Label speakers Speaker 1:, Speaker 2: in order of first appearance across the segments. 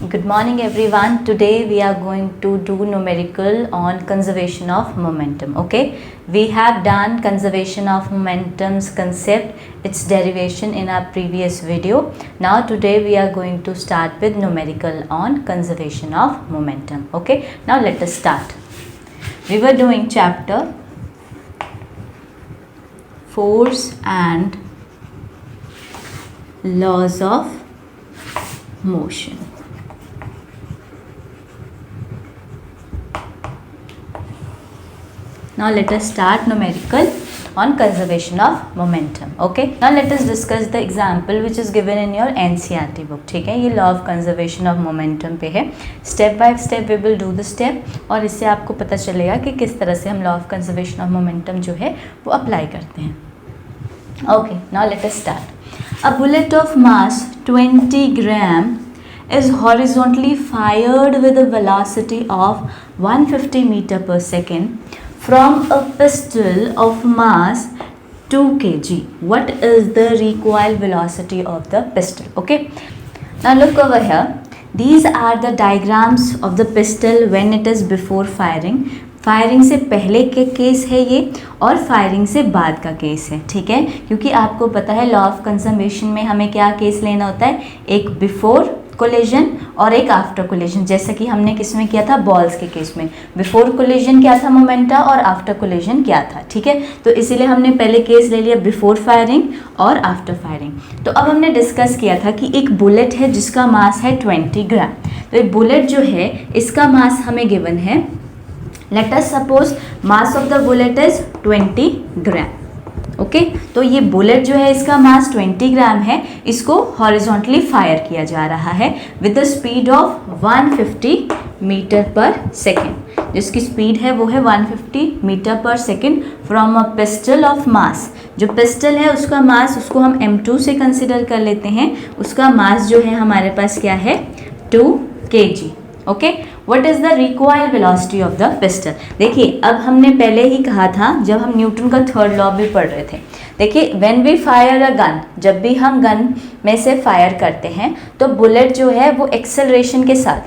Speaker 1: Good morning everyone. Today we are going to do numerical on conservation of momentum. Okay, we have done conservation of momentum's concept, its derivation in our previous video. Now today we are going to start with numerical on conservation of momentum. Okay, now let us start. We were doing chapter force and laws of motion. Now let us start numerical on conservation of momentum. Okay, now let us discuss the example which is given in your NCERT book. ठीक है, ये law of conservation of momentum पे है. Step by step we will do the step और इससे आपको पता चलेगा कि किस तरह से हम law of conservation of momentum जो है वो अप्लाई करते हैं. Okay, now let us start. A bullet of mass 20 gram is horizontally fired with a velocity of 150 meter per second from a pistol of mass 2 kg. What is the recoil velocity of the pistol? Okay, now look over here. These are the diagrams of the pistol when it is before firing. Firing से पहले के case है ये और firing से बाद का case है. ठीक है, क्योंकि आपको पता है लॉ ऑफ कंजर्वेशन में हमें क्या केस लेना होता है, एक बिफोर कोलिजन और एक आफ्टर कोलिजन. जैसा कि हमने किस में किया था, बॉल्स के केस में बिफोर कोलिजन क्या था मोमेंटा और आफ्टर कोलिजन क्या था. ठीक है, तो इसीलिए हमने पहले केस ले लिया बिफोर फायरिंग और आफ्टर फायरिंग. तो अब हमने डिस्कस किया था कि एक बुलेट है जिसका मास है 20 ग्राम. तो एक बुलेट जो है इसका मास हमें गिवन है. Let us suppose mass of the bullet is 20 gram. Okay, तो ये बुलेट जो है इसका मास 20 ग्राम है. इसको हॉरिजॉन्टली फायर किया जा रहा है with the speed of 150 meter पर सेकेंड. जिसकी स्पीड है वो है 150 मीटर पर second from a pistol of mass. जो पिस्टल है उसका मास, उसको हम M2 से कंसिडर कर लेते हैं. उसका मास जो है हमारे पास क्या है, 2 kg. Okay, what is the recoil velocity of the pistol. देखिए, अब हमने पहले ही कहा था जब हम न्यूटन का थर्ड लॉ भी पढ़ रहे थे. देखिए, when we fire a gun, जब भी हम गन में से फायर करते हैं तो बुलेट जो है वो एक्सेलरेशन के साथ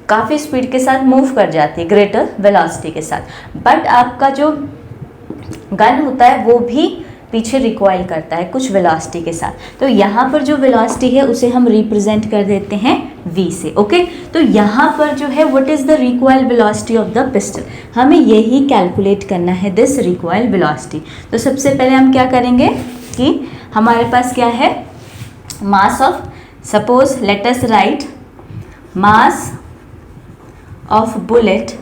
Speaker 1: काफ़ी स्पीड के साथ मूव कर जाती है, ग्रेटर वेलोसिटी के साथ. बट आपका जो गन होता है वो भी पीछे रिकॉइल करता है कुछ वेलोसिटी के साथ. तो यहाँ पर जो वेलोसिटी है उसे हम रिप्रेजेंट कर देते हैं v से. ओके, तो यहाँ पर जो है what is the recoil velocity of the pistol, हमें यही कैलकुलेट करना है, दिस रिकॉइल वेलोसिटी. तो सबसे पहले हम क्या करेंगे कि हमारे पास क्या है, mass of, suppose let us right mass of bullet.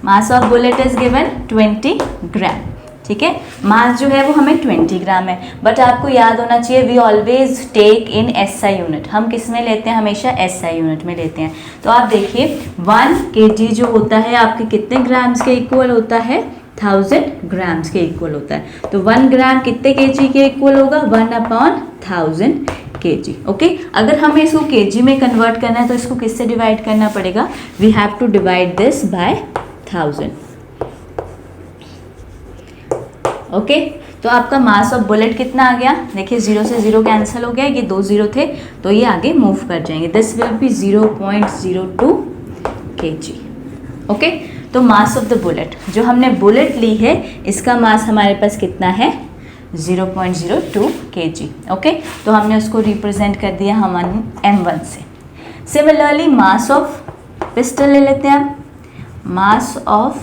Speaker 1: Mass of bullet is given 20 ग्राम. ठीक है, मास जो है वो हमें 20 ग्राम है. बट आपको याद होना चाहिए we always take in SI unit. हम किस में लेते हैं, हमेशा SI यूनिट में लेते हैं. तो आप देखिए 1 kg जो होता है आपके कितने ग्राम्स के इक्वल होता है, 1000 ग्राम्स के इक्वल होता है. तो 1 ग्राम कितने kg के इक्वल होगा, 1/1000 kg. ओके, अगर हमें इसको kg में कन्वर्ट करना है तो इसको किससे डिवाइड करना पड़ेगा, we have to divide this by 1000. Okay, तो आपका मास ऑफ बुलेट कितना आ गया, देखिए 0 से 0 कैंसिल हो गया, ये 2 0 थे तो ये आगे मूव कर जाएंगे. This will B 0.02 kg. Okay, तो मास ऑफ द बुलेट, जो हमने बुलेट ली है इसका मास हमारे पास कितना है, 0.02 kg. ओके, तो हमने उसको रिप्रेजेंट कर दिया हम M1 से. सिमिलरली मास ऑफ पिस्टल ले लेते हैं. मास ऑफ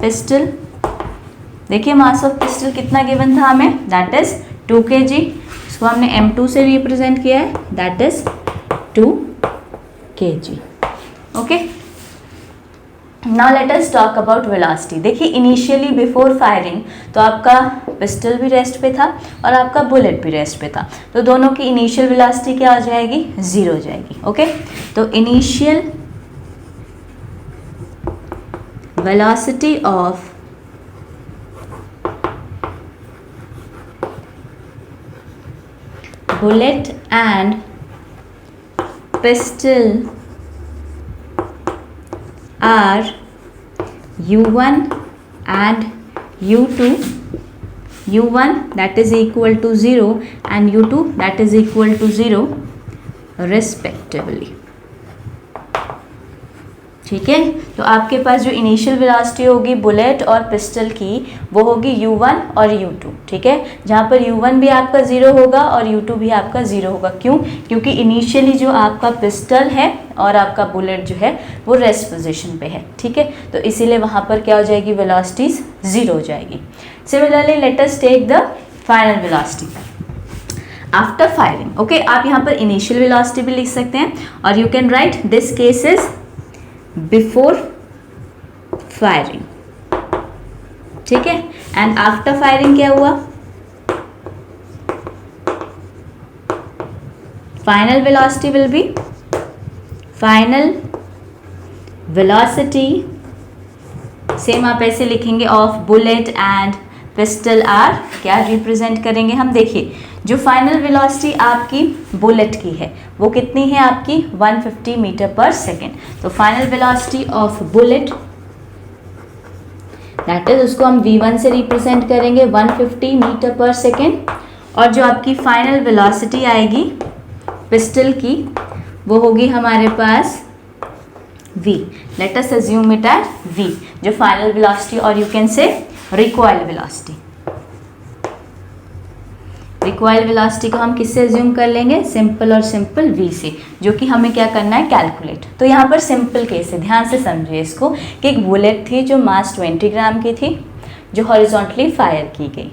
Speaker 1: पिस्टल, देखिए मास ऑफ पिस्टल कितना गिवन था हमें, दैट इज 2 kg. इसको हमने M2 से रिप्रेजेंट किया है, that is 2 kg. Okay, now let us talk about velocity. देखिए इनिशियली बिफोर फायरिंग तो आपका पिस्टल भी रेस्ट पे था और आपका बुलेट भी रेस्ट पे था. तो दोनों की इनिशियल वेलोसिटी क्या हो जाएगी, 0 हो जाएगी. ओके, तो initial velocity of bullet and pistol are u1 and u2. u1 that is equal to 0 and u2 that is equal to 0. Respectively. ठीक है, तो आपके पास जो इनिशियल वेलोसिटी होगी बुलेट और पिस्टल की वो होगी u1 और u2। ठीक है, जहाँ पर u1 भी आपका 0 होगा और u2 भी आपका 0 होगा। क्यों? क्योंकि इनिशियली जो आपका पिस्टल है और आपका बुलेट जो है वो रेस्ट पोजीशन पे है। ठीक है, तो इसीलिए वहाँ पर क्या हो जाएगी, वेलोसिटीज 0 हो जाएगी। Similarly let us take the final velocity after firing. Okay, आप यहाँ पर इनिशियल वेलोसिटी भी लिख सकते हैं और you can write this case is before firing. ठीक है, एंड आफ्टर फायरिंग क्या हुआ, final velocity will be, final velocity same आप ऐसे लिखेंगे of bullet and pistol are क्या रिप्रेजेंट करेंगे हम। देखिए जो फाइनल वेलोसिटी आपकी बुलेट की है वो कितनी है आपकी 150 मीटर पर सेकेंड। तो final velocity of bullet that is उसको हम v1 से रिप्रेजेंट करेंगे 150 मीटर पर सेकेंड। और जो आपकी फाइनल वेलोसिटी आएगी पिस्टल की वो होगी हमारे पास v। Let us assume it at v जो फाइनल वेलोसिटी और you can say recoil velocity. Recoil velocity को हम किससे अज्यूम कर लेंगे, सिंपल और सिंपल v से, जो कि हमें क्या करना है कैलकुलेट। तो यहाँ पर सिंपल केस है, ध्यान से समझिए इसको कि एक बुलेट थी जो मास 20 ग्राम की थी जो हॉरिजॉन्टली फायर की गई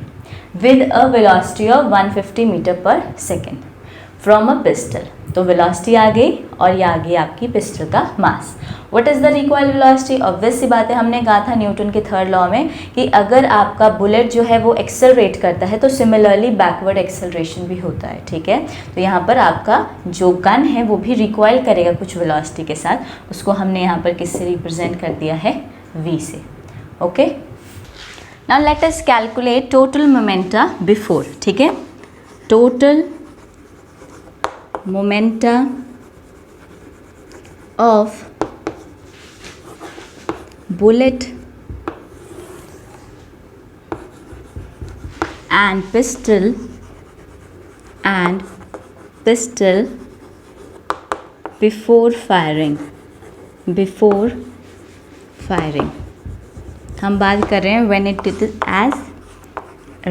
Speaker 1: with a velocity of 150 meter पर सेकेंड फ्रॉम अ पिस्टल। तो वेलोसिटी आ गई और ये आ गई आपकी पिस्टल का mass. What is the recoil velocity, obvious सी बात है, हमने कहा था न्यूटन के थर्ड लॉ में कि अगर आपका बुलेट जो है वो एक्सेलरेट करता है तो सिमिलरली बैकवर्ड एक्सेलरेशन भी होता है। ठीक है, तो यहाँ पर आपका जो गन है वो भी रिकॉइल करेगा कुछ वेलोसिटी के साथ, उसको हमने यहाँ पर किससे रिप्रेजेंट कर दिया है, v से। Okay, now let us calculate total momenta before. ठीक है, total momenta of bullet and pistol before firing हम बात कर रहे हैं when it is as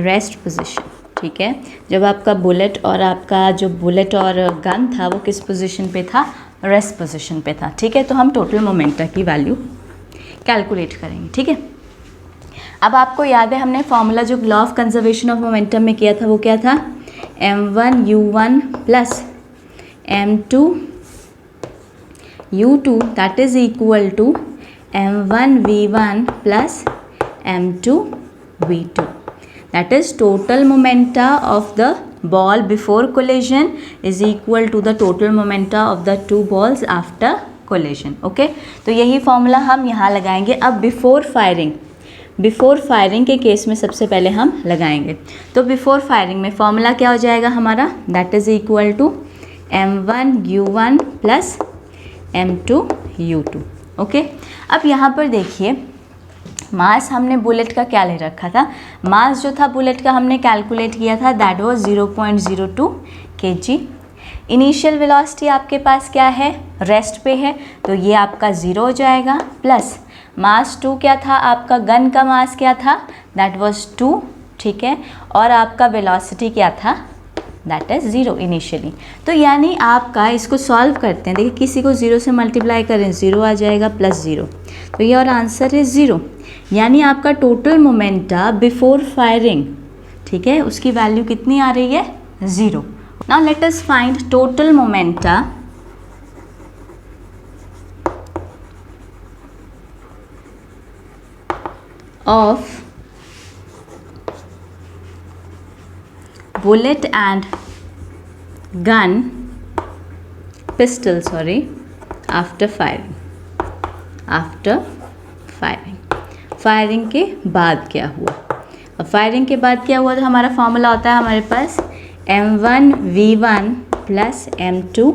Speaker 1: rest position। ठीक है, जब आपका बुलेट और गन था वो किस पोजीशन पे था, रेस्ट पोजीशन पे था। ठीक है, तो हम टोटल मोमेंटा की वैल्यू कैलकुलेट करेंगे। ठीक है, अब आपको याद है हमने फॉर्मूला जो law of conservation of momentum में किया था वो क्या था, m1 u1 plus m2 u2 that is equal to m1 v1 plus m2 v2। That is total momenta of the ball before collision is equal to the total momenta of the two balls after collision। Okay, तो यही formula हम यहाँ लगाएंगे। अब before firing के case में सबसे पहले हम लगाएंगे। तो बिफोर फायरिंग में फॉर्मूला क्या हो जाएगा हमारा, that is equal to m1 u1 plus m2 u2। Okay, अब यहाँ पर देखिए मास हमने बुलेट का क्या ले रखा था, मास जो था बुलेट का हमने कैलकुलेट किया था that was 0.02 kg। Initial velocity आपके पास क्या है, रेस्ट पे है, तो ये आपका 0 हो जाएगा, प्लस मास 2 क्या था आपका, गन का मास क्या था, दैट वाज 2। ठीक है, और आपका वेलोसिटी क्या था, दैट इज 0 इनिशियली। तो यानी आपका इसको सॉल्व करते हैं, देखिए किसी को 0 से मल्टीप्लाई करें 0 आ जाएगा प्लस 0, तो ये और आंसर है 0। यानी आपका टोटल मोमेंटा बिफोर फायरिंग, ठीक है, उसकी वैल्यू कितनी आ रही है, 0। Now let us find total momenta of bullet and gun pistol after firing के बाद क्या हुआ। अब फायरिंग के बाद क्या हुआ, तो हमारा फॉर्मूला होता है हमारे पास m1 v1 plus m2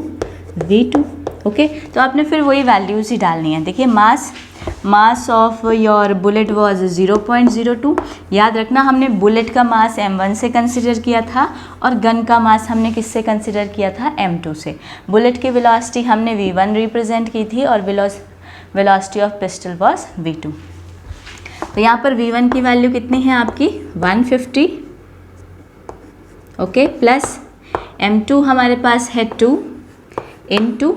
Speaker 1: v2। Okay तो आपने फिर वही वैल्यूज़ ही डालनी है। देखिए mass of your bullet was 0.02। याद रखना हमने बुलेट का मास m1 से कंसिडर किया था और गन का मास हमने किससे कंसिडर किया था, m2 से। बुलेट की वेलोसिटी हमने v1 रिप्रेजेंट की थी और velocity of pistol was v2। तो यहाँ पर v1 की वैल्यू कितनी है आपकी 150, ओके, प्लस m2 हमारे पास है 2 इंटू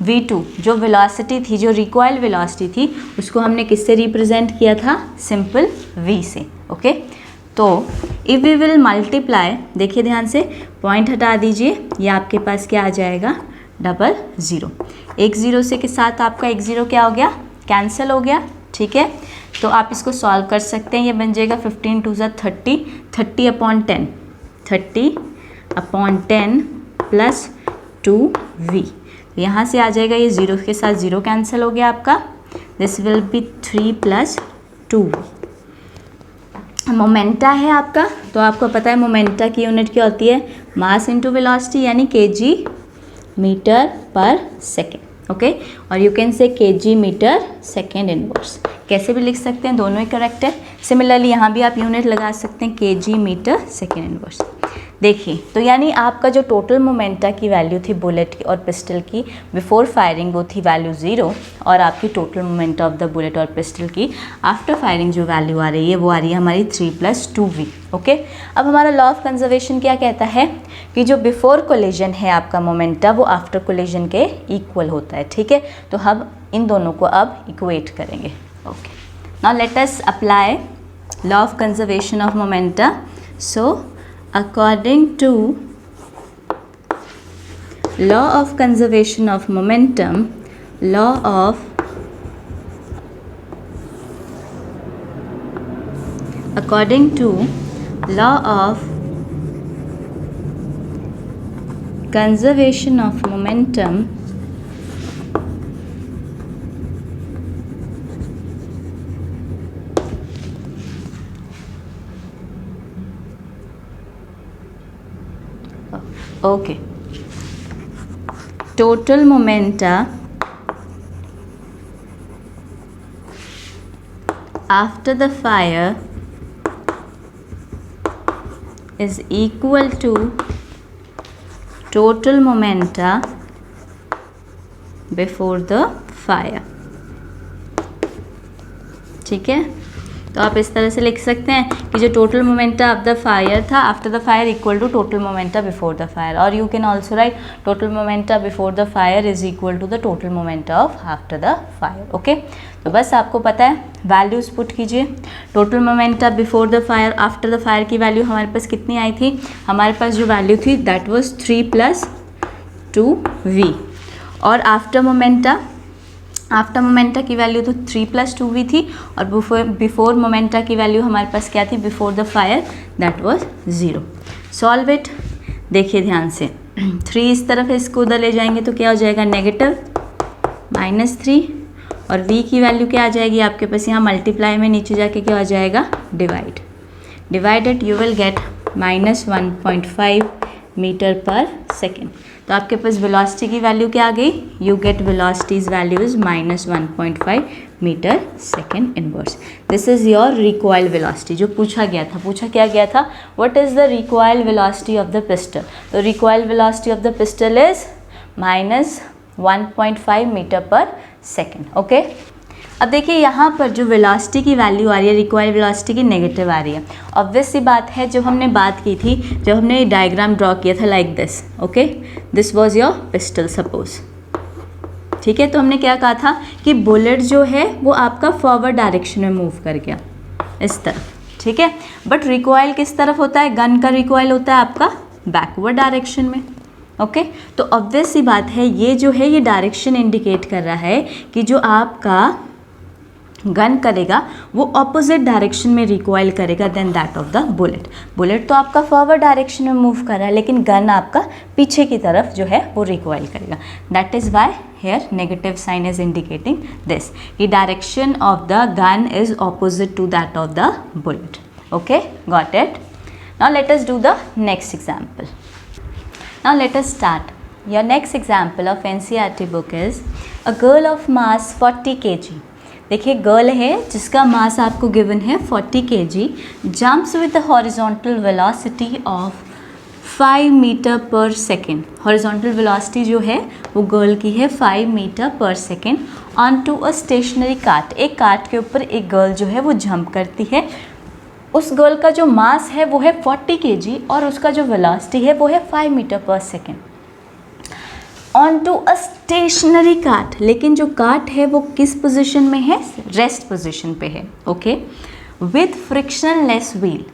Speaker 1: v2 जो वेलोसिटी थी, जो रिकॉइल वेलोसिटी थी, उसको हमने किससे रिप्रेजेंट किया था, सिंपल v से। ओके तो इफ़ वी विल मल्टीप्लाई, देखिए ध्यान से, पॉइंट हटा दीजिए, ये आपके पास क्या आ जाएगा 00। एक ज़ीरो से के साथ आपका एक ज़ीरो क्या हो गया, कैंसिल हो गया। ठीक है, तो आप इसको सॉल्व कर सकते हैं। ये बन जाएगा 15 2 30, 30/10, 30/10 प्लस 2v। यहाँ से आ जाएगा, ये ज़ीरो के साथ ज़ीरो कैंसिल हो गया आपका। This will B 3 + 2। मोमेंटा है आपका, तो आपको पता है मोमेंटा की यूनिट क्या होती है, मास इंटू वेलोसिटी, यानी kg/s। ओके, और you can say kg/s inverse, कैसे भी लिख सकते हैं, दोनों ही करेक्ट है। सिमिलरली यहाँ भी आप यूनिट लगा सकते हैं kg/s इनवर्स। देखिए तो यानी आपका जो टोटल मोमेंटा की वैल्यू थी बुलेट की और पिस्टल की बिफोर फायरिंग, वो थी वैल्यू 0, और आपकी total momenta of the bullet और पिस्टल की आफ्टर फायरिंग जो वैल्यू आ रही है वो आ रही है हमारी 3 + 2v। ओके, अब हमारा लॉ ऑफ कंजर्वेशन क्या कहता है कि जो बिफोर कोलिजन है आपका मोमेंटा, वो आफ्टर कोलिजन के इक्वल होता है। ठीक है, तो हम इन दोनों को अब इक्वेट करेंगे। Okay, now let us apply law of conservation of momenta. So according to law of conservation of momentum, law of according to law of conservation of momentum, okay, total momenta after the fire is equal to total momenta before the fire। ठीक है, तो आप इस तरह से लिख सकते हैं कि जो total momenta of the fire था after the fire equal to total momenta before the fire, और you can also write total momenta before the fire is equal to the total momenta of after the fire. Okay, तो बस आपको पता है, values put कीजिए। Total momenta before the fire, after the fire की value हमारे पास कितनी आई थी, हमारे पास जो वैल्यू थी दैट वाज 3 + 2v, और आफ्टर मोमेंटा की वैल्यू तो 3 + 2v थी, और बिफोर मोमेंटा की वैल्यू हमारे पास क्या थी before the fire, that was 0। Solve it, देखिए ध्यान से, 3 इस तरफ है, इसको उधर ले जाएंगे तो क्या हो जाएगा नेगेटिव -3, और v की वैल्यू क्या आ जाएगी आपके पास, यहाँ मल्टीप्लाई में नीचे जाके क्या हो जाएगा divided, you will get -1.5 meter per second. तो आपके पास वेलोसिटी की वैल्यू क्या आ गई, you get velocity's value is -1.5 meter per second inverse. This is your recoil velocity, जो पूछा क्या गया था, what is the recoil velocity of the pistol. तो recoil velocity of the pistol is -1.5 meter per second. Okay, अब देखिए यहाँ पर जो वेलोसिटी की वैल्यू आ रही है, रिक्वायर्ड वेलोसिटी की नेगेटिव आ रही है। ऑब्वियस सी बात है, जो हमने बात की थी, जब हमने डायग्राम ड्रॉ किया था like this, okay, this was your pistol suppose. ठीक है, तो हमने क्या कहा था कि बुलेट जो है वो आपका फॉरवर्ड डायरेक्शन में मूव कर गया इस तरफ। ठीक है, बट रिकॉइल किस तरफ होता है, गन का रिकॉइल होता है आपका बैकवर्ड डायरेक्शन में। ओके, तो ऑब्वियस सी बात है, ये जो है ये डायरेक्शन इंडिकेट कर रहा है कि जो आपका गन करेगा वो ऑपोजिट डायरेक्शन में रिकॉइल करेगा then that of the bullet तो आपका फॉरवर्ड डायरेक्शन में मूव कर रहा है, लेकिन गन आपका पीछे की तरफ जो है वो रिकॉइल करेगा। That is why here negative sign is indicating this, कि direction of the gun is opposite to that of the bullet. Okay, got it. Now let us do the next example. Now let us start. Your next example of NCERT book is a girl of mass 40 kg. देखिए girl है जिसका mass आपको given है 40 kg, jumps with the horizontal velocity of 5 meter पर second. Horizontal velocity जो है वो girl की है 5 मीटर पर second on to a stationary cart. एक कार्ट के ऊपर एक गर्ल जो है वो जंप करती है. उस गर्ल का जो मास है वो है 40 kg और उसका जो वेलोसिटी है वो है 5 मीटर पर second on to a stationary cart. लेकिन जो कार्ट है वो किस पोजिशन में है? रेस्ट पोजिशन पे है. Okay, with frictionless wheel.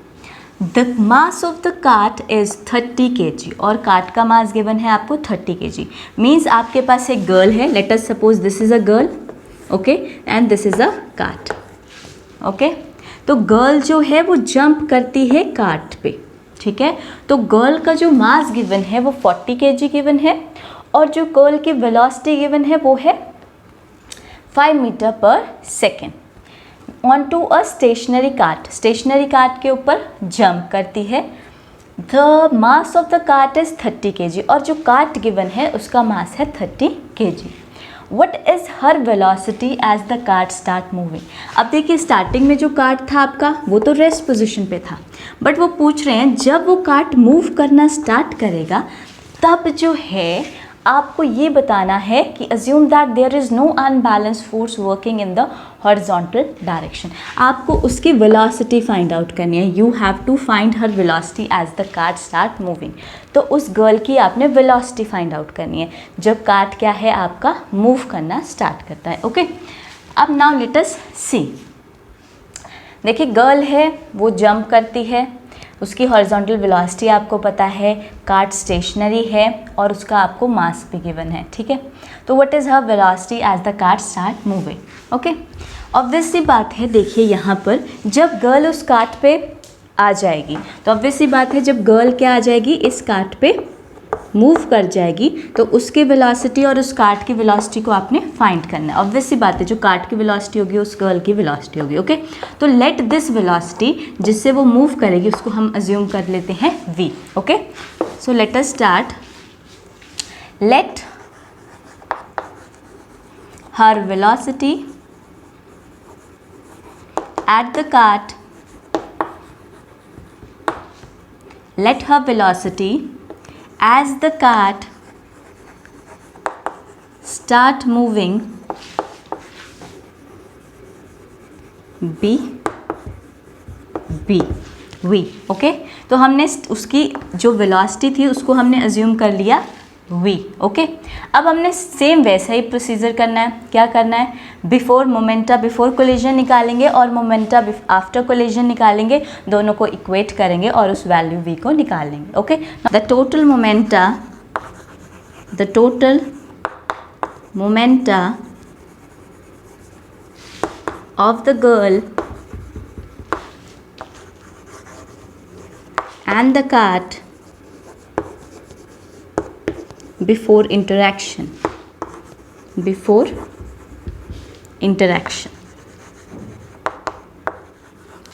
Speaker 1: The mass of the cart is 30 kg और कार्ट का मास गिवन है आपको 30 kg. मीन्स आपके पास एक गर्ल है, let us suppose this is a girl, okay, and this is a cart. Okay, तो girl जो है वो जंप करती है कार्ट पे. ठीक है, तो गर्ल का जो मास गिवन है वो 40 kg गिवन है और जो गर्ल की वेलोसिटी गिवन है वो है 5 मीटर पर second on to a stationary cart. Stationary cart के ऊपर जंप करती है. The mass of the cart is 30 kg और जो कार्ट गिवन है उसका मास है 30 kg. What is her velocity as the cart start moving. अब देखिए स्टार्टिंग में जो कार्ट था आपका वो तो रेस्ट पोजिशन पे था, बट वो पूछ रहे हैं जब वो कार्ट मूव करना स्टार्ट करेगा तब जो है आपको ये बताना है कि assume that there is no unbalance force working in the horizontal direction. आपको उसकी वेलोसिटी फाइंड आउट करनी है. You have to find her velocity as the cart start moving. तो उस गर्ल की आपने वेलोसिटी फाइंड आउट करनी है जब कार्ट क्या है आपका मूव करना स्टार्ट करता है. ओके, अब नाउ लेट अस सी. देखिए गर्ल है वो जंप करती है, उसकी हॉरिजॉन्टल वेलोसिटी आपको पता है, कार्ट स्टेशनरी है और उसका आपको मास भी गिवन है. ठीक है, तो what is her velocity as the cart start moving. Okay, obvious सी बात है. देखिए यहाँ पर जब गर्ल उस कार्ट पे आ जाएगी तो ऑब्वियस सी बात है जब गर्ल क्या आ जाएगी इस कार्ट पे मूव कर जाएगी तो उसकी वेलोसिटी और उस कार्ट की वेलोसिटी को आपने फाइंड करना है. ऑब्वियस सी बात है जो कार्ट की वेलोसिटी होगी उस गर्ल की वेलोसिटी होगी. ओके, तो लेट दिस वेलोसिटी जिससे वो मूव करेगी उसको हम अज्यूम कर लेते हैं v. Okay, so let us start. Let her velocity at the cart, let her velocity as the cart start moving be v. Okay, तो हमने उसकी जो वेलोसिटी थी उसको हमने अज्यूम कर लिया v. ओके, अब हमने सेम वैसा ही प्रोसीजर करना है. क्या करना है? बिफोर मोमेंटा बिफोर कोलिजन निकालेंगे और मोमेंटा आफ्टर कोलिजन निकालेंगे. दोनों को इक्वेट करेंगे और उस वैल्यू v को निकाल लेंगे. Okay, the total momenta of the girl and the cart before interaction.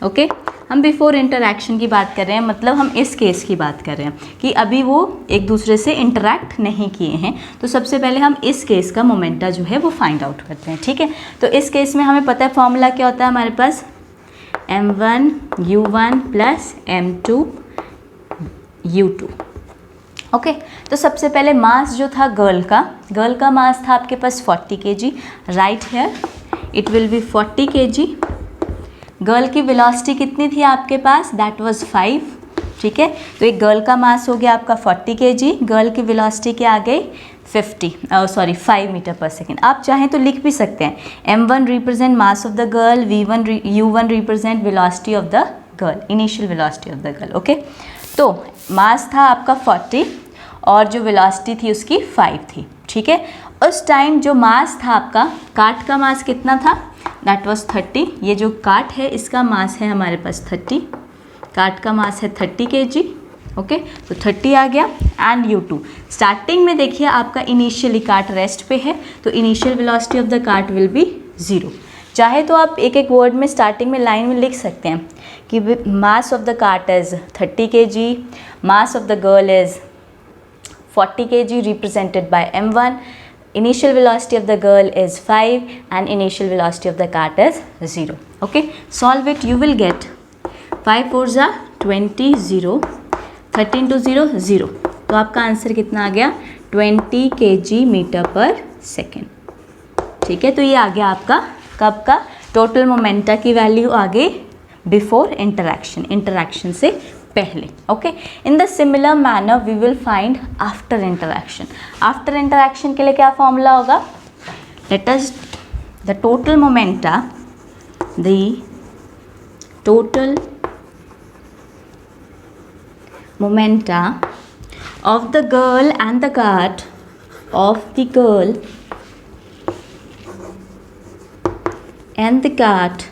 Speaker 1: Okay, हम बिफोर इंटरैक्शन की बात कर रहे हैं, मतलब हम इस केस की बात कर रहे हैं कि अभी वो एक दूसरे से इंटरैक्ट नहीं किए हैं. तो सबसे पहले हम इस केस का मोमेंटा जो है वो फाइंड आउट करते हैं. ठीक है, तो इस केस में हमें पता है फॉर्मूला क्या होता है हमारे पास, m1 u1 plus m2 u2. Okay, तो सबसे पहले मास जो था गर्ल का मास था आपके पास 40 kg. Right here it will be 40 kg. Girl की वेलोसिटी कितनी थी आपके पास? That was 5. ठीक है, तो एक गर्ल का मास हो गया आपका 40 kg. गर्ल की वेलोसिटी क्या आ गई? 5 मीटर पर सेकेंड. आप चाहें तो लिख भी सकते हैं m1 represent mass of the girl, u1 represent velocity of the girl, initial velocity of the girl. Okay, तो मास था आपका 40 और जो वेलोसिटी थी उसकी 5 थी. ठीक है, उस टाइम जो मास था आपका, कार्ट का मास कितना था? That was 30. ये जो कार्ट है इसका मास है हमारे पास 30. कार्ट का मास है 30 kg. ओके, तो 30 आ गया. एंड u2 स्टार्टिंग में देखिए आपका इनिशियली कार्ट रेस्ट पे है तो initial velocity of the cart will be 0. चाहे तो आप एक एक वर्ड में स्टार्टिंग में लाइन में लिख सकते हैं कि मास of the cart is 30 kg, mass of the girl is 40 kg represented by m1. Initial velocity of the girl is 5 and initial velocity of the cat is 0. Okay, solve it. You will get 5 4s are 20, 0, 13 to 0, 0. तो आपका answer कितना आ गया 20 kg meter पर second. ठीक है, तो ये आ गया आपका कब का टोटल मोमेंटा की वैल्यू आ गई बिफोर इंटरैक्शन, इंटरैक्शन से पहले. Okay, in the similar manner we will find after interaction. After interaction के लिए क्या फॉर्मूला होगा? Let us the total momenta, the total momenta of the girl and the cat, of the girl and the cat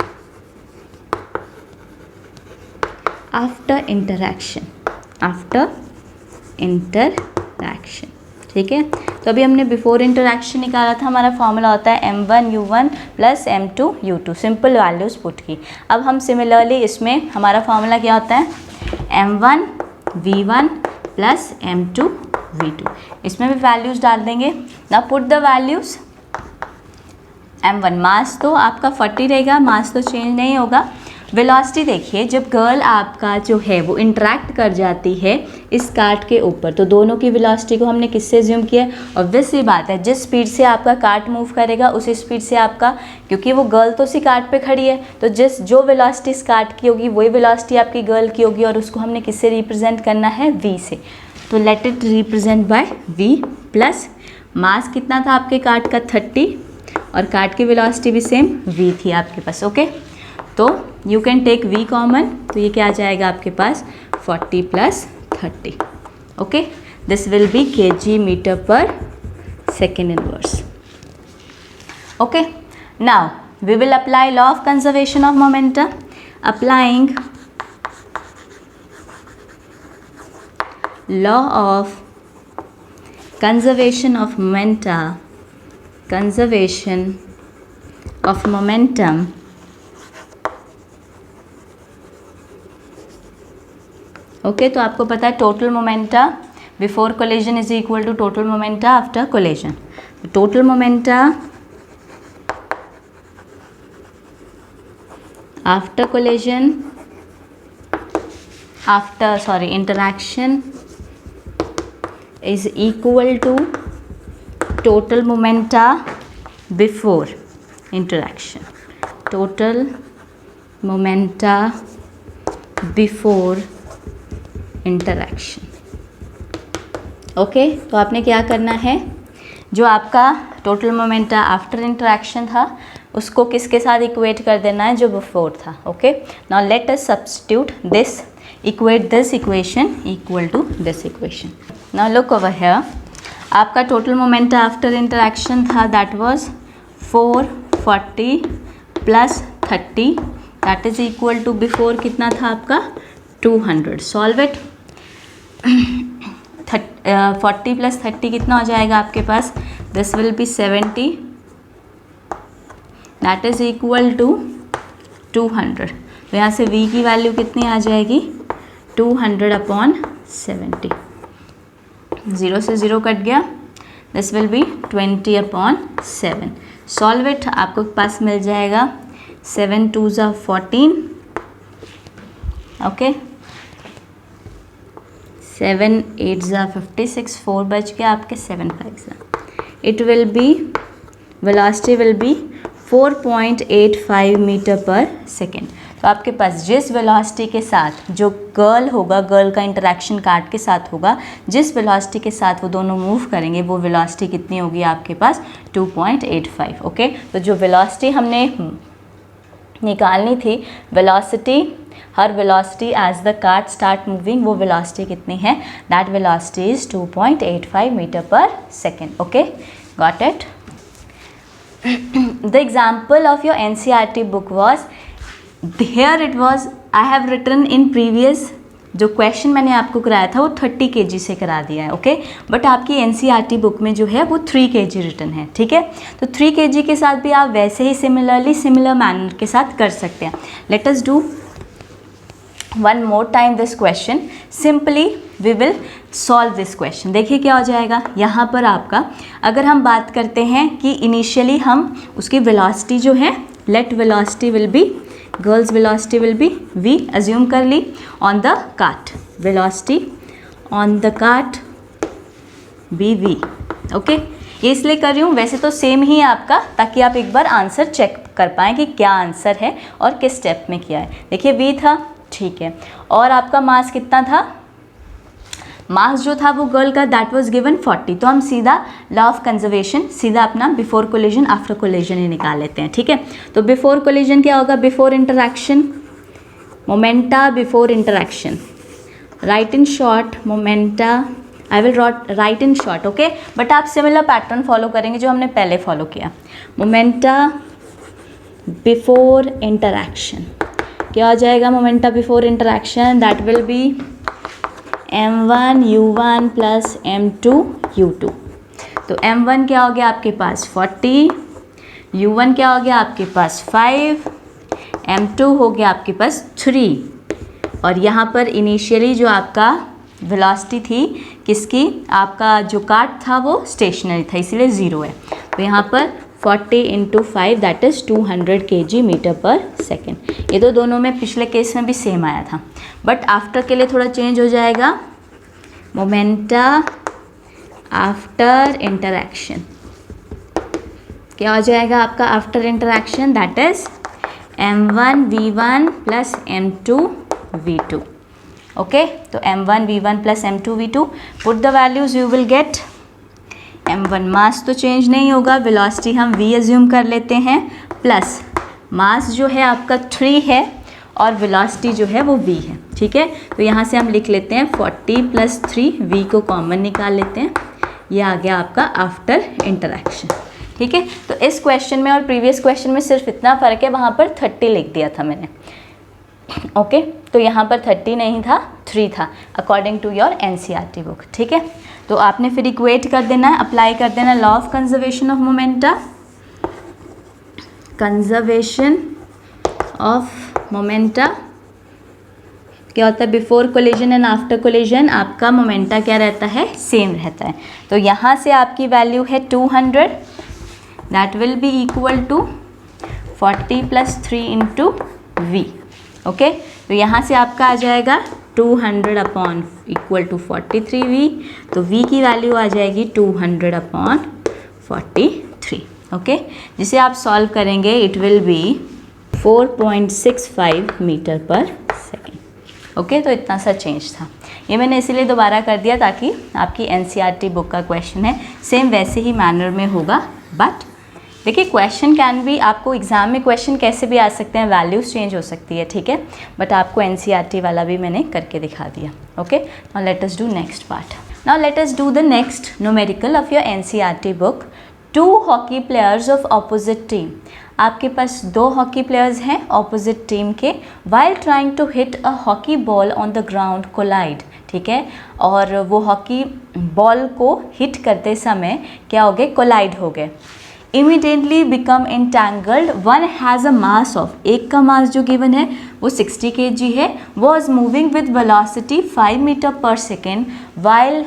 Speaker 1: after interaction, after interaction. ठीक है, तो अभी हमने before interaction निकाला था, हमारा फॉर्मूला होता है m1u1 plus m2 u2, simple values put की. अब हम सिमिलरली इसमें हमारा फॉर्मूला क्या होता है m1 v1 plus m2 v2, इसमें भी वैल्यूज़ डाल देंगे. ना पुट द वैल्यूज़. m1 मास तो आपका 40 रहेगा, मास तो चेंज नहीं होगा. वेलोसिटी देखिए, जब गर्ल आपका जो है वो इंटरेक्ट कर जाती है इस कार्ट के ऊपर, तो दोनों की वेलोसिटी को हमने किससे ज्यूम किया? ऑब्वियस सी बात है, जिस स्पीड से आपका कार्ट मूव करेगा उसी स्पीड से आपका, क्योंकि वो गर्ल तो उसी कार्ट पे खड़ी है, तो जो वेलोसिटी इस कार्ट की होगी वही वेलोसिटी आपकी गर्ल की होगी, और उसको हमने किससे रिप्रेजेंट करना है? v से. तो let it represent by v plus mass कितना था आपके कार्ट का 30, और कार्ट की वेलोसिटी भी सेम v थी आपके पास. ओके, तो you can take v common, तो ये क्या आ जाएगा आपके पास 40 plus 30. Okay, this will be kg meter पर second inverse. Okay, now we will apply law of conservation of momentum. Applying law of conservation of momenta, conservation of momentum okay, तो आपको पता है total momenta before collision is equal to total momenta after collision. Total momenta after collision, after sorry interaction is equal to total momenta before interaction. Total momenta before interaction. Okay, तो आपने क्या करना है, जो आपका टोटल मोमेंटा आफ्टर इंटरैक्शन था उसको किसके साथ इक्वेट कर देना है? जो बिफोर था. Okay, now let us substitute this, equate this equation equal to this equation. Now look over here, आपका टोटल मोमेंटा आफ्टर इंटरैक्शन था that was 440 plus 30, that is equal to before कितना था आपका 200. Solve it. 40 प्लस 30 कितना हो जाएगा आपके पास? This will be 70, that is equal to 200. तो यहाँ से v की वैल्यू कितनी आ जाएगी? 200 अपॉन 70. 0 से 0 कट गया, this will B 20 upon 7. Solve it. आपको पास मिल जाएगा 7 2s are 14. Okay, 7 8s are 56, 4 बच गया आपके, 7 5s are. It will be, velocity will be 4.85 meter पर सेकेंड. तो आपके पास जिस वेलोसिटी के साथ जो गर्ल होगा, गर्ल का इंटरेक्शन कार्ट के साथ होगा, जिस वेलोसिटी के साथ वो दोनों मूव करेंगे वो वेलोसिटी कितनी होगी आपके पास? 2.85. ओके, तो जो वेलोसिटी हमने निकालनी थी, velocity, her velocity as the cart start moving, वो वेलोसिटी कितनी है? दैट वेलोसिटी इज 2.85 मीटर पर second. Okay, got it. The example of your NCERT book was, here it was, I have written in previous, जो question मैंने आपको कराया था वो 30 kg से करा दिया है. ओके, बट आपकी NCERT बुक में जो है वो 3 kg रिटर्न है. ठीक है, तो 3 kg के साथ भी आप वैसे ही सिमिलर मैनर के साथ कर सकते हैं. Let us do one more time this question, simply we will solve this question. देखिए क्या हो जाएगा यहाँ पर आपका, अगर हम बात करते हैं कि इनिशियली हम उसकी वेलोसिटी जो है, let velocity will be, girl's velocity will be v, assume कर ली, on the cart, velocity on the cart be v, okay. ये इसलिए कर रही हूँ, वैसे तो सेम ही है आपका, ताकि आप एक बार आंसर चेक कर पाएँ कि क्या आंसर है और किस स्टेप में किया है। देखिए v था, ठीक है, और आपका मास कितना था, मास जो था वो गर्ल का दैट वाज गिवन 40, तो हम सीधा लॉ ऑफ कंजर्वेशन सीधा अपना बिफोर कोलिजन आफ्टर कोलिजन ही निकाल लेते हैं, ठीक है। तो बिफोर कोलिजन क्या होगा, before interaction momenta before interaction, right in short momenta, I will write in short, okay, but आप सिमिलर पैटर्न फॉलो करेंगे जो हमने पहले फॉलो किया। मोमेंटा बिफोर इंटरैक्शन क्या हो जाएगा, momenta before interaction that will B m1 u1 plus m2 u2। तो m1 क्या हो गया आपके पास 40, u1 क्या हो गया आपके पास 5, m2 हो गया आपके पास 3, और यहाँ पर इनिशियली जो आपका वेलोसिटी थी किसकी, आपका जो कार्ट था वो स्टेशनरी था, इसीलिए 0 है। तो यहाँ पर 40 into 5 that is 200 kg meter पर सेकेंड। ये तो दोनों में पिछले केस में भी सेम आया था, बट आफ्टर के लिए थोड़ा चेंज हो जाएगा, मोमेंटा आफ्टर इंटरैक्शन क्या हो जाएगा आपका after interaction, that is m1 v1 plus m2 v2, okay. तो m1 v1 plus m2 v2, put the values, you will gate m1 मास तो चेंज नहीं होगा, वेलोसिटी हम v एज्यूम कर लेते हैं, प्लस मास जो है आपका 3 है और वेलोसिटी जो है वो v है, ठीक है। तो यहाँ से हम लिख लेते हैं 40 प्लस 3, v को कॉमन निकाल लेते हैं, ये आ गया आपका आफ्टर इंटरैक्शन, ठीक है। तो इस क्वेश्चन में और प्रीवियस क्वेश्चन में सिर्फ इतना फ़र्क है, वहाँ पर 30 लिख दिया था मैंने, ओके। तो यहाँ पर 30 नहीं था, 3 था, according to your NCERT book, ठीक है। तो आपने फिर इक्वेट कर देना है, अप्लाई कर देना law of conservation of momenta, conservation of momenta क्या होता है, before collision and after collision आपका मोमेंटा क्या रहता है, सेम रहता है। तो यहाँ से आपकी वैल्यू है 200, that will be equal to 40 plus 3 into v, okay. तो यहाँ से आपका आ जाएगा 200 अपॉन इक्वल टू 43v, तो v की वैल्यू आ जाएगी 200 अपॉन 43, ओके। जिसे आप सॉल्व करेंगे इट विल बी 4.65 मीटर पर सेकेंड, ओके। तो इतना सा चेंज था, ये मैंने इसीलिए दोबारा कर दिया ताकि आपकी NCERT बुक का क्वेश्चन है सेम वैसे ही मैनर में होगा। बट देखिए क्वेश्चन कैन बी, आपको एग्जाम में क्वेश्चन कैसे भी आ सकते हैं, वैल्यूज चेंज हो सकती है, ठीक है। बट आपको NCERT वाला भी मैंने करके दिखा दिया, okay. Now let us do next part. Now let us do the next numerical of your NCERT book. 2 hockey players of opposite team, आपके पास 2 हॉकी प्लेयर्स हैं ऑपोजिट टीम के, while trying to hit a hockey ball on the ground collide, ठीक है। और वो hockey ball को hit करते समय क्या हो गए, कोलाइड हो गए, immediately become entangled, one has a mass of, एक का मास जो गिवन है वो 60 kg है, was moving with velocity 5 meter पर second, while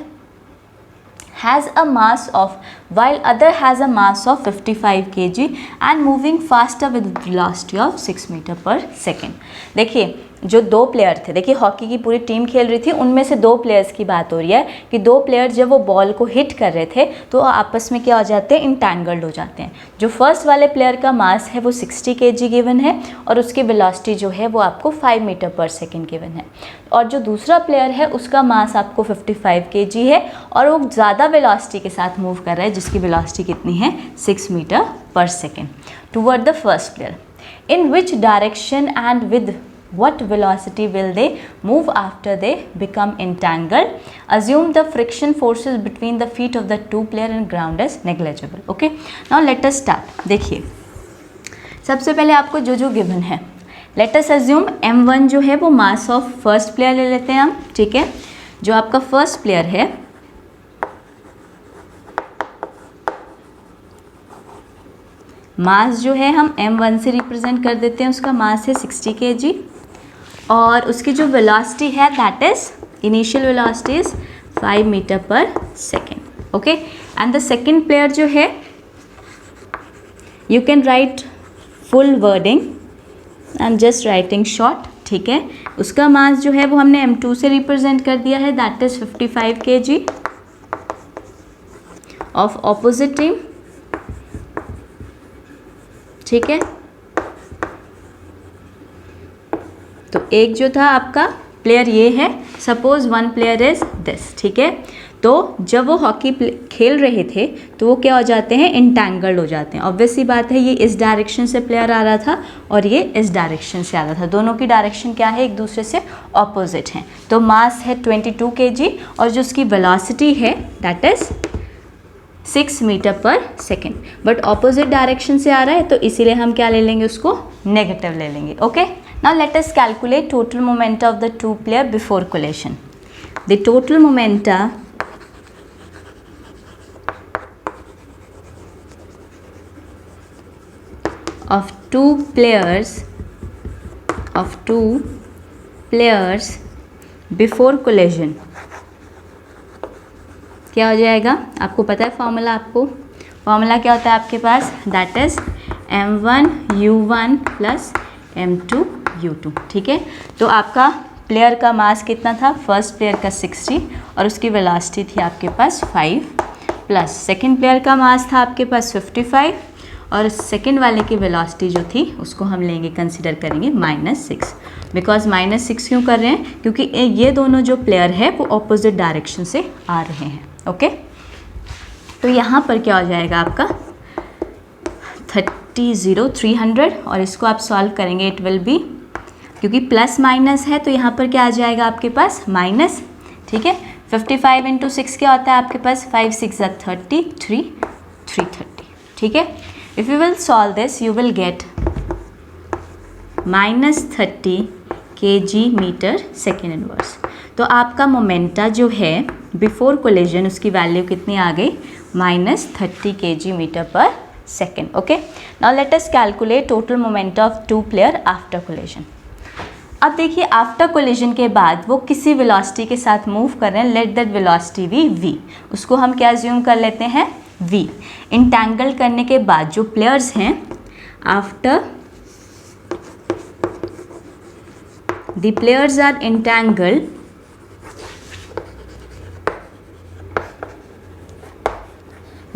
Speaker 1: has a mass of, while other has a mass of 55 kg and moving faster with velocity of 6 meter per second। देखिए जो 2 player थे, देखिए हॉकी की पूरी टीम खेल रही थी, उनमें से 2 प्लेयर्स की बात हो रही है कि 2 प्लेयर जब वो बॉल को हिट कर रहे थे तो आपस में क्या हो जाते हैं, इंटैंगल्ड हो जाते हैं। जो फर्स्ट वाले प्लेयर का मास है वो 60 kg गिवन है और उसकी वेलोसिटी जो है वो आपको 5 मीटर पर सेकेंड गिवन है, और जो दूसरा प्लेयर है उसका मास आपको 55 kg है और वो ज़्यादा वेलोसिटी के साथ मूव कर रहा है, जिसकी वेलोसिटी कितनी है, 6 मीटर पर second, toward the first player. In which direction and with what velocity will they move after they become entangled? Assume the friction forces between the feet of the 2 player and ground is negligible, okay। now let us start। देखिए सबसे पहले आपको जो जो given है, let us assume m1 जो है वो मास ऑफ फर्स्ट प्लेयर ले लेते हैं हम, ठीक है। जो आपका फर्स्ट प्लेयर है मास जो है हम m1 से रिप्रेजेंट कर देते हैं, उसका मास है 60 kg और उसकी जो वेलोसिटी है that is initial velocity is 5 meter पर second. Okay, and the second player जो है you can write full wording, I am just writing short. ठीक है, उसका मास जो है वो हमने m2 से रिप्रेजेंट कर दिया है, that is 55 kg of opposite team. ठीक है, तो एक जो था आपका प्लेयर ये है, suppose one player is this. ठीक है, तो जब वो हॉकी खेल रहे थे तो वो क्या हो जाते हैं, इंटैंगल्ड हो जाते हैं. ऑब्वियसली बात है, ये इस डायरेक्शन से प्लेयर आ रहा था और ये इस डायरेक्शन से आ रहा था. दोनों की डायरेक्शन क्या है, एक दूसरे से ऑपोजिट हैं. तो मास है 22 kg और जो उसकी वेलोसिटी है दैट इज 6 मीटर पर सेकेंड. बट ऑपोजिट डायरेक्शन से आ रहा है तो इसीलिए हम क्या ले लेंगे, उसको नेगेटिव ले लेंगे. Okay, now let us calculate total momenta of the two player before collision. The total momenta of two players before collision क्या हो जाएगा, आपको पता है फॉर्मूला. आपको फॉर्मूला क्या होता है आपके पास, that is m1 u1 plus m2 u2. ठीक है, तो आपका प्लेयर का मास कितना था, फर्स्ट प्लेयर का 60 और उसकी वेलोसिटी थी आपके पास 5, प्लस सेकेंड प्लेयर का मास था आपके पास 55 और सेकेंड वाले की वेलोसिटी जो थी उसको हम लेंगे, कंसिडर करेंगे -6. बिकॉज -6 क्यों कर रहे हैं, क्योंकि ये दोनों जो प्लेयर है वो ऑपोजिट डायरेक्शन से आ रहे हैं. ओके, तो यहाँ पर क्या हो जाएगा आपका 300 और इसको आप सॉल्व करेंगे, इट विल बी, क्योंकि प्लस माइनस है तो यहाँ पर क्या आ जाएगा आपके पास माइनस. ठीक है, 55 × 6 क्या होता है आपके पास, 5 6 30, 330. ठीक है, if you will solve this you will get -30 kg meter second inverse. तो आपका मोमेंटा जो है बिफोर कोलिजन उसकी वैल्यू कितनी आ गई, -30 kg मीटर पर second. Okay, now let us calculate total momenta of two player after collision. अब देखिए आफ्टर कोलिजन के बाद वो किसी वेलोसिटी के साथ मूव कर रहे हैं, let that velocity be v. उसको हम क्या अज्यूम कर लेते हैं, v. इंटैंगल करने के बाद जो प्लेयर्स हैं after the players are entangled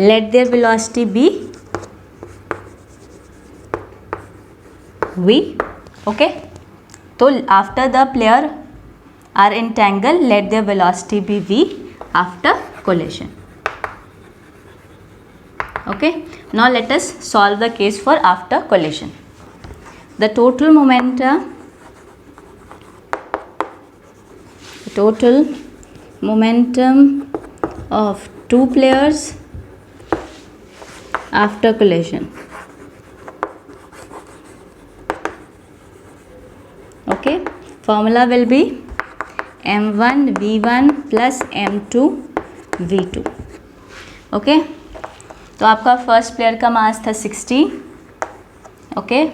Speaker 1: let their velocity be v. Okay, तो after the player are entangled let their velocity be v after collision. Okay, now let us solve the case for after collision. The total momentum of two players after collision. Okay, formula will be m1 v1 plus m2 v2. Okay, तो आपका first player का mass था 60. Okay,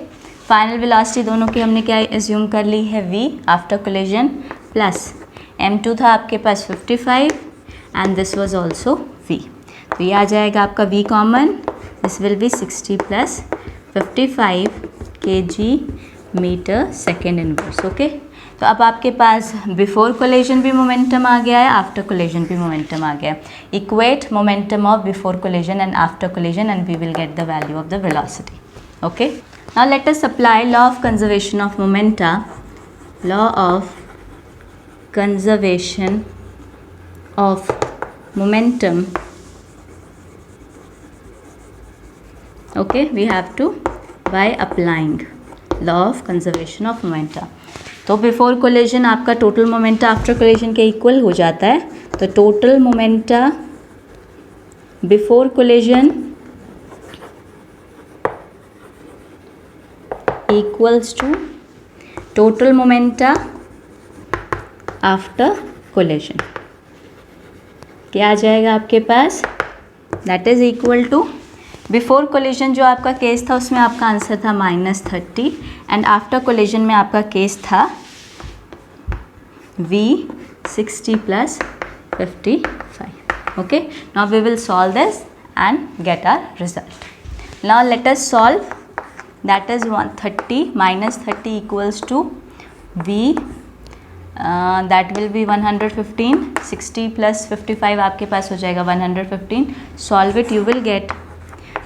Speaker 1: final velocity दोनों की हमने क्या assume कर ली है v after collision, plus m2 था आपके पास 55 and this was also v. तो ये आ जाएगा आपका v common, this will be 60 plus 55 kg meter second inverse. Okay, तो अब आपके पास बिफोर कोलिजन भी मोमेंटम आ गया है, आफ्टर कोलिजन भी मोमेंटम आ गया है. Equate momentum of before collision and after collision and we will get the value of the velocity. Okay, now let us apply law of conservation of momenta. Law of conservation of momentum. Okay, we have to by applying law of conservation of momenta. तो before collision आपका total momenta after collision के equal हो जाता है. तो total momenta before collision equals to total momenta after collision. क्या आ जाएगा आपके पास, that is equal to before collision जो आपका केस था उसमें आपका आंसर था -30 एंड आफ्टर कोलिजन में आपका केस था v 60 plus 55. Okay, now we will solve this and get our result. Now let us solve. That is 130 minus 30 equals to v, that will be 115. 60 plus 55 आपके पास हो जाएगा 115. Solve it, you will get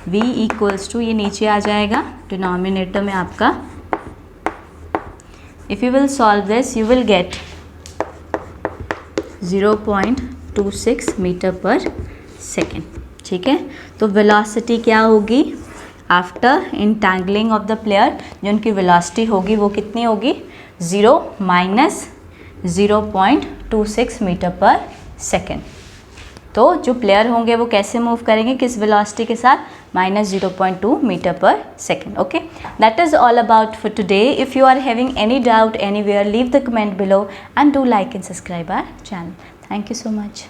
Speaker 1: v equals to, ये नीचे आ जाएगा denominator में आपका. If you will solve this, you will get 0.26 metre पर second. ठीक है, तो वेलोसिटी क्या होगी आफ्टर इंटैंगलिंग ऑफ द प्लेयर, जो उनकी वेलोसिटी होगी वो कितनी होगी, 0 माइनस 0.26 मीटर पर सेकेंड. तो जो प्लेयर होंगे वो कैसे मूव करेंगे, किस वेलोसिटी के साथ, माइनस 0.2 मीटर पर second. Okay, that is all about for today. If you are having any doubt anywhere, leave the comment below and do like and subscribe our channel. Thank you so much.